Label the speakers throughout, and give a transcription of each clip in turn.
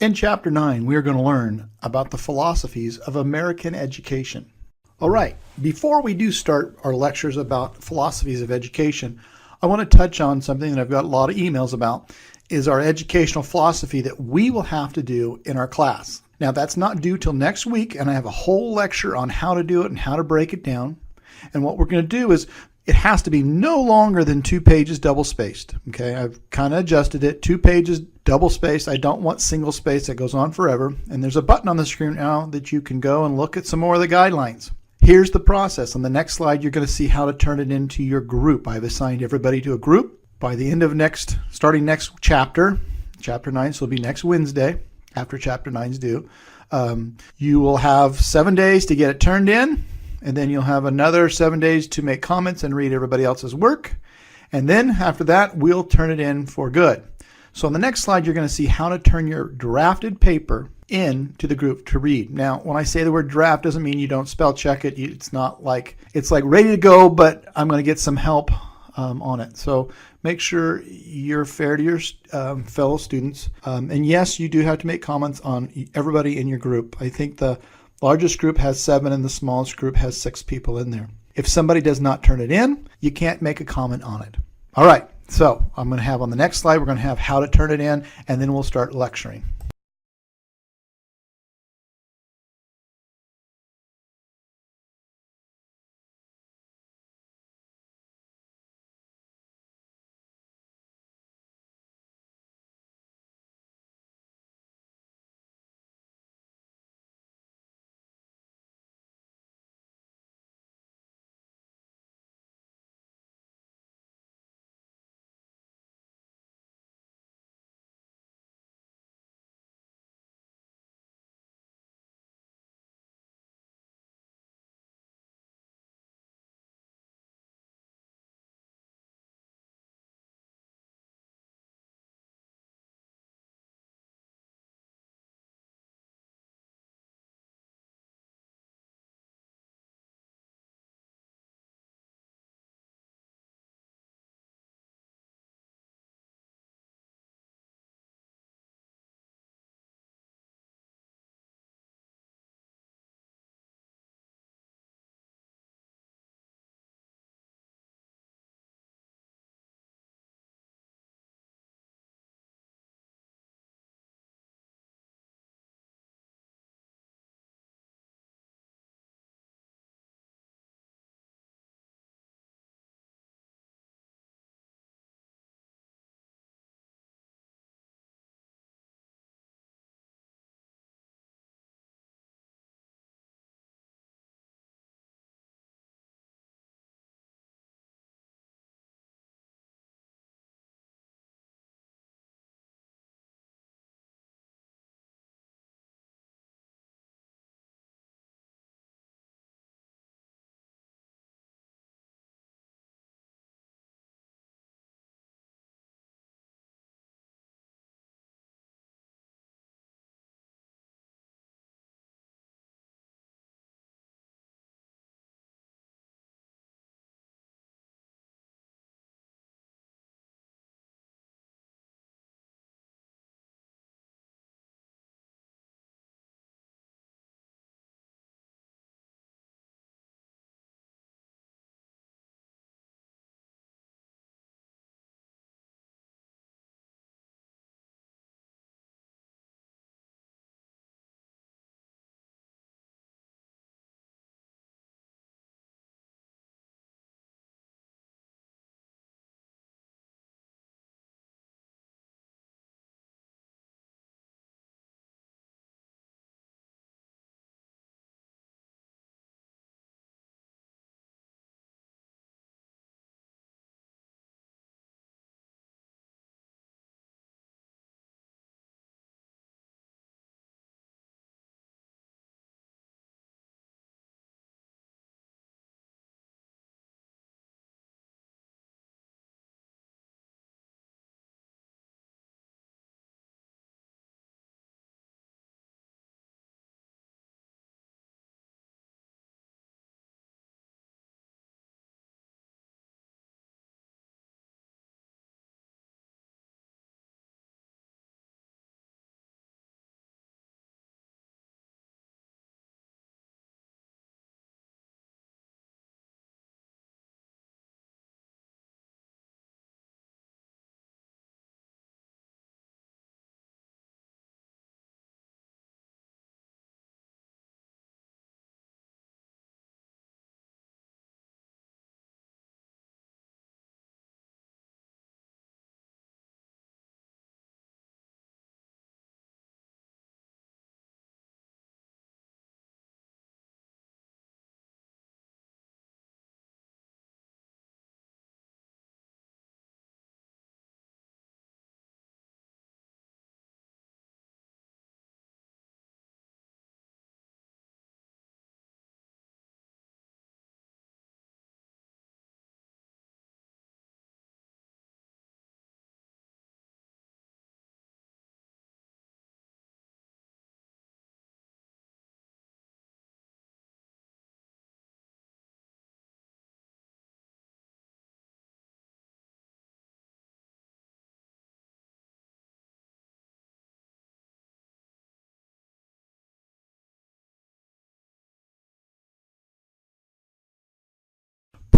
Speaker 1: In Chapter 9, we are going to learn about the philosophies of American education. All right, before we do start our lectures about philosophies of education, I want to touch on something that I've got a lot of emails about, is our educational philosophy that we will have to do in our class. Now, that's not due till next week, and I have a whole lecture on how to do it and how to break it down. And what we're going to do is it has to be no longer than 2 pages double spaced. Okay, I've kind of adjusted it. 2 pages double spaced. I don't want single space that goes on forever. And there's a button on the screen now that you can go and look at some more of the guidelines. Here's the process. On the next slide, you're going to see how to turn it into your group. I've assigned everybody to a group. By the end of starting next chapter 9, so it'll be next Wednesday after chapter 9's due, you will have 7 days to get it turned in. And then you'll have another 7 days to make comments and read everybody else's work. And then after that, we'll turn it in for good. So on the next slide, you're going to see how to turn your drafted paper into the group to read. Now, when I say the word draft, doesn't mean you don't spell check it. It's not like, it's like ready to go, but I'm going to get some help on it. So make sure you're fair to your fellow students. And yes, you do have to make comments on everybody in your group. I think the largest group has 7 and the smallest group has 6 people in there. If somebody does not turn it in, you can't make a comment on it. All right, so I'm going to have on the next slide, we're going to have how to turn it in, and then we'll start lecturing.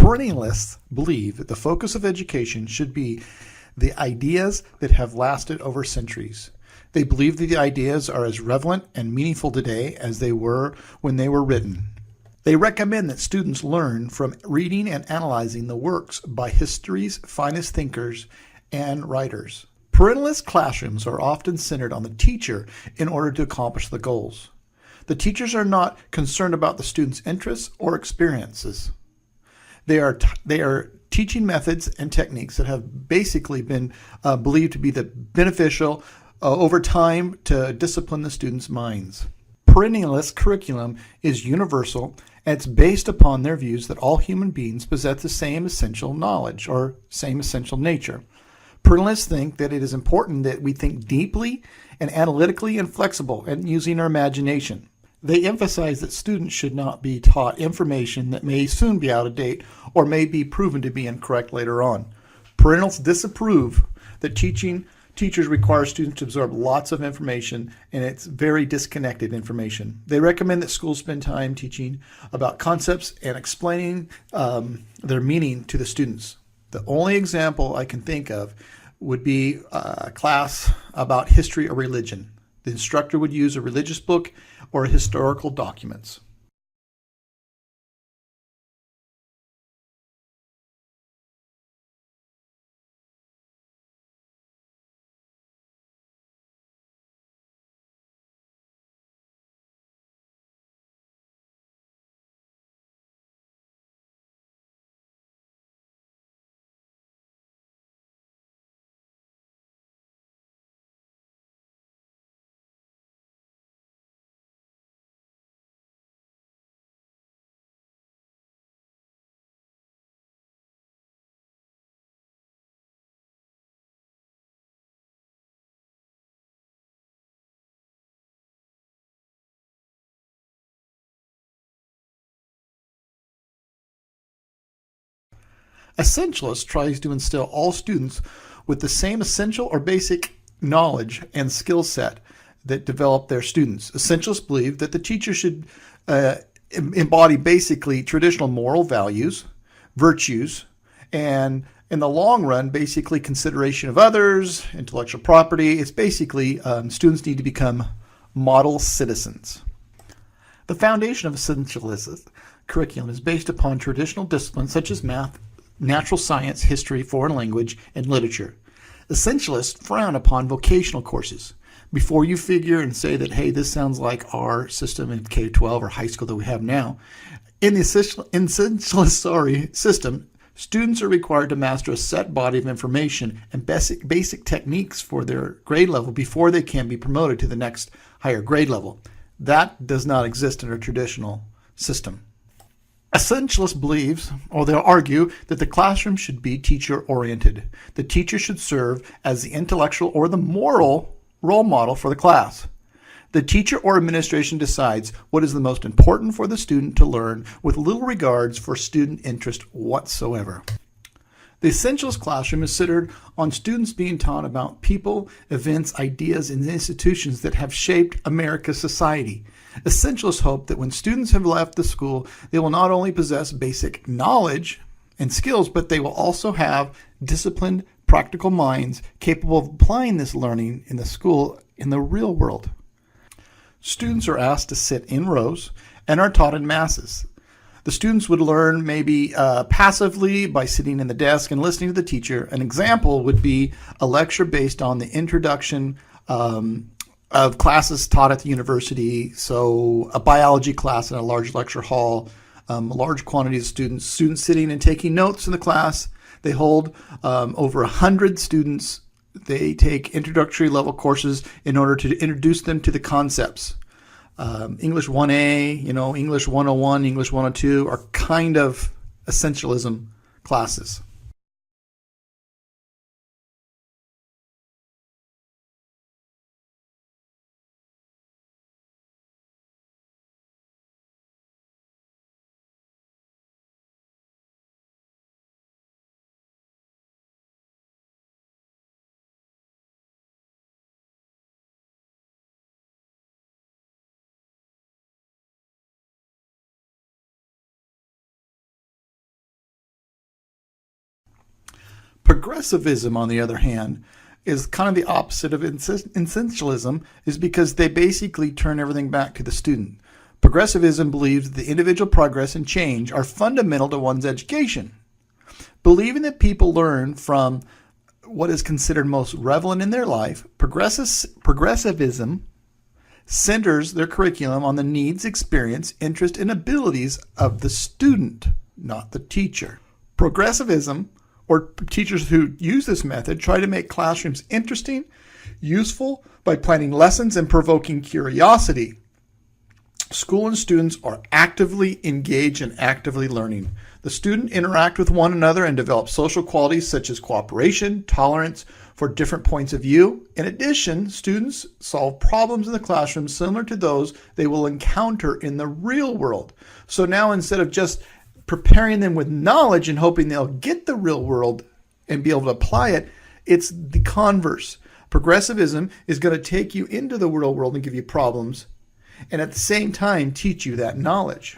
Speaker 1: Perennialists believe that the focus of education should be the ideas that have lasted over centuries. They believe that the ideas are as relevant and meaningful today as they were when they were written. They recommend that students learn from reading and analyzing the works by history's finest thinkers and writers. Perennialist classrooms are often centered on the teacher in order to accomplish the goals. The teachers are not concerned about the students' interests or experiences. They are teaching methods and techniques that have basically been believed to be beneficial over time to discipline the students' minds. Perennialist curriculum is universal, and it's based upon their views that all human beings possess the same essential knowledge or same essential nature. Perennialists think that it is important that we think deeply and analytically and flexible and using our imagination. They emphasize that students should not be taught information that may soon be out of date or may be proven to be incorrect later on. Perennialists disapprove that teachers require students to absorb lots of information, and it's very disconnected information. They recommend that schools spend time teaching about concepts and explaining their meaning to the students. The only example I can think of would be a class about history or religion. The instructor would use a religious book or historical documents. Essentialist tries to instill all students with the same essential or basic knowledge and skill set that develop their students. Essentialists believe that the teacher should embody basically traditional moral values, virtues, and in the long run, basically consideration of others, intellectual property. It's basically students need to become model citizens. The foundation of essentialist curriculum is based upon traditional disciplines such as math, natural science, history, foreign language, and literature. Essentialists frown upon vocational courses. Before you figure and say that, hey, this sounds like our system in K-12 or high school that we have now, in the essentialist system, students are required to master a set body of information and basic techniques for their grade level before they can be promoted to the next higher grade level. That does not exist in our traditional system. Essentialist believes, or they'll argue, that the classroom should be teacher-oriented. The teacher should serve as the intellectual or the moral role model for the class. The teacher or administration decides what is the most important for the student to learn with little regards for student interest whatsoever. The essentialist classroom is centered on students being taught about people, events, ideas, and institutions that have shaped America's society. Essentialists hope that when students have left the school, they will not only possess basic knowledge and skills, but they will also have disciplined, practical minds capable of applying this learning in the school in the real world. Students are asked to sit in rows and are taught in masses. The students would learn maybe passively by sitting in the desk and listening to the teacher. An example would be a lecture based on the introduction of classes taught at the university. So a biology class in a large lecture hall, a large quantity of students sitting and taking notes in the class. They hold over 100 students. They take introductory level courses in order to introduce them to the concepts. English 1A, English 101, English 102 are kind of essentialism classes. Progressivism, on the other hand, is kind of the opposite of essentialism, is because they basically turn everything back to the student. Progressivism believes that the individual progress and change are fundamental to one's education. Believing that people learn from what is considered most relevant in their life, progressivism centers their curriculum on the needs, experience, interest, and abilities of the student, not the teacher. Progressivism, or teachers who use this method, try to make classrooms interesting, useful by planning lessons and provoking curiosity. School and students are actively engaged and actively learning. The student interact with one another and develop social qualities such as cooperation, tolerance for different points of view. In addition, students solve problems in the classroom similar to those they will encounter in the real world. So now, instead of just preparing them with knowledge and hoping they'll get the real world and be able to apply it, it's the converse. Progressivism is going to take you into the real world and give you problems, and at the same time teach you that knowledge.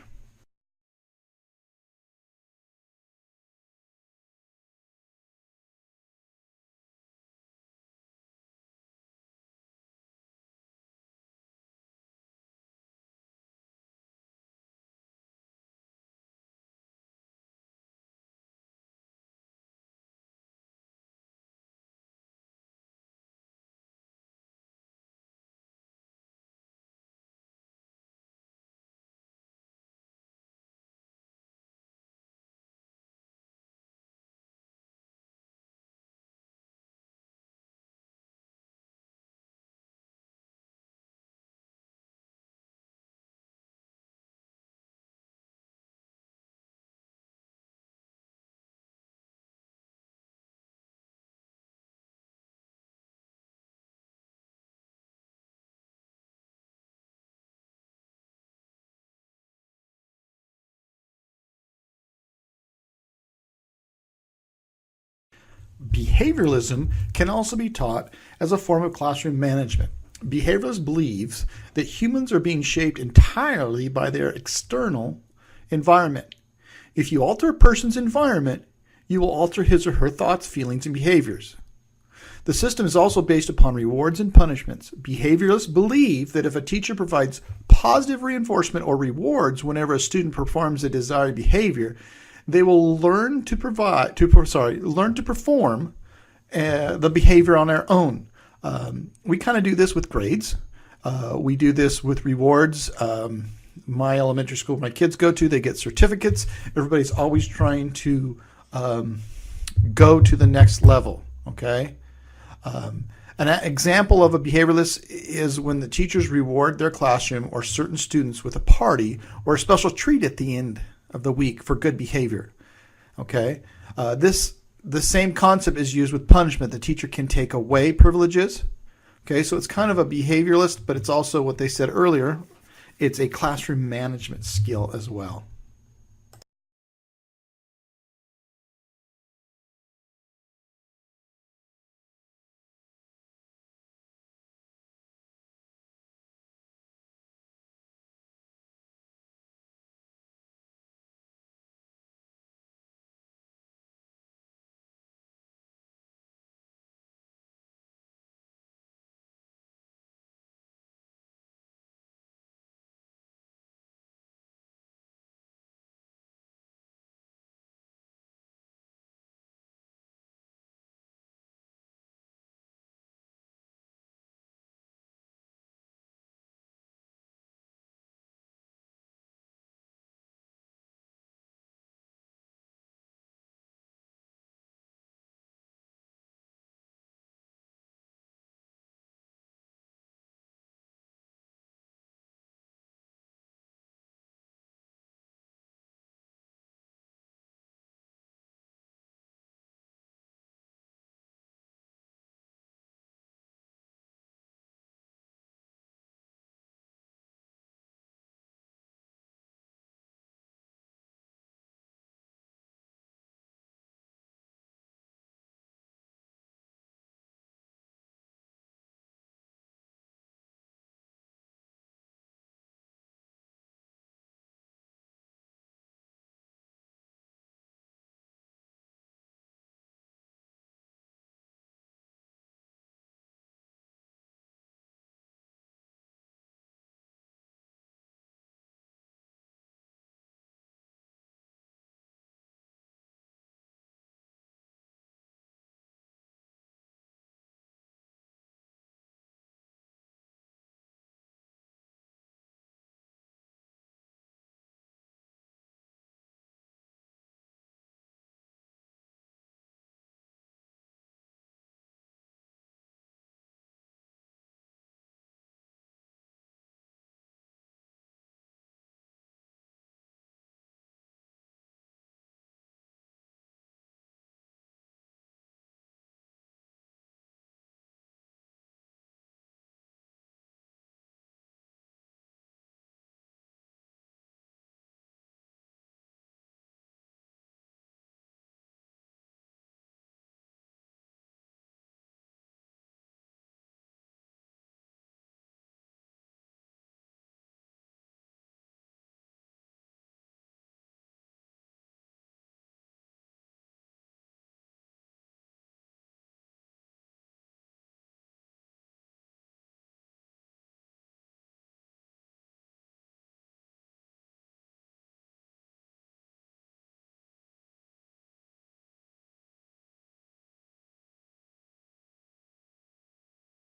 Speaker 1: Behavioralism can also be taught as a form of classroom management. Behavioralists believes that humans are being shaped entirely by their external environment. If you alter a person's environment, you will alter his or her thoughts, feelings, and behaviors. The system is also based upon rewards and punishments. Behavioralists believe that if a teacher provides positive reinforcement or rewards whenever a student performs a desired behavior, they will learn to perform the behavior on their own. We kind of do this with grades. We do this with rewards. My elementary school my kids go to, they get certificates. Everybody's always trying to go to the next level, okay? An example of a behavioralist is when the teachers reward their classroom or certain students with a party or a special treat at the end of the week for good behavior. Okay, the same concept is used with punishment. The teacher can take away privileges. Okay, so it's kind of a behavioralist, but it's also what they said earlier. It's a classroom management skill as well.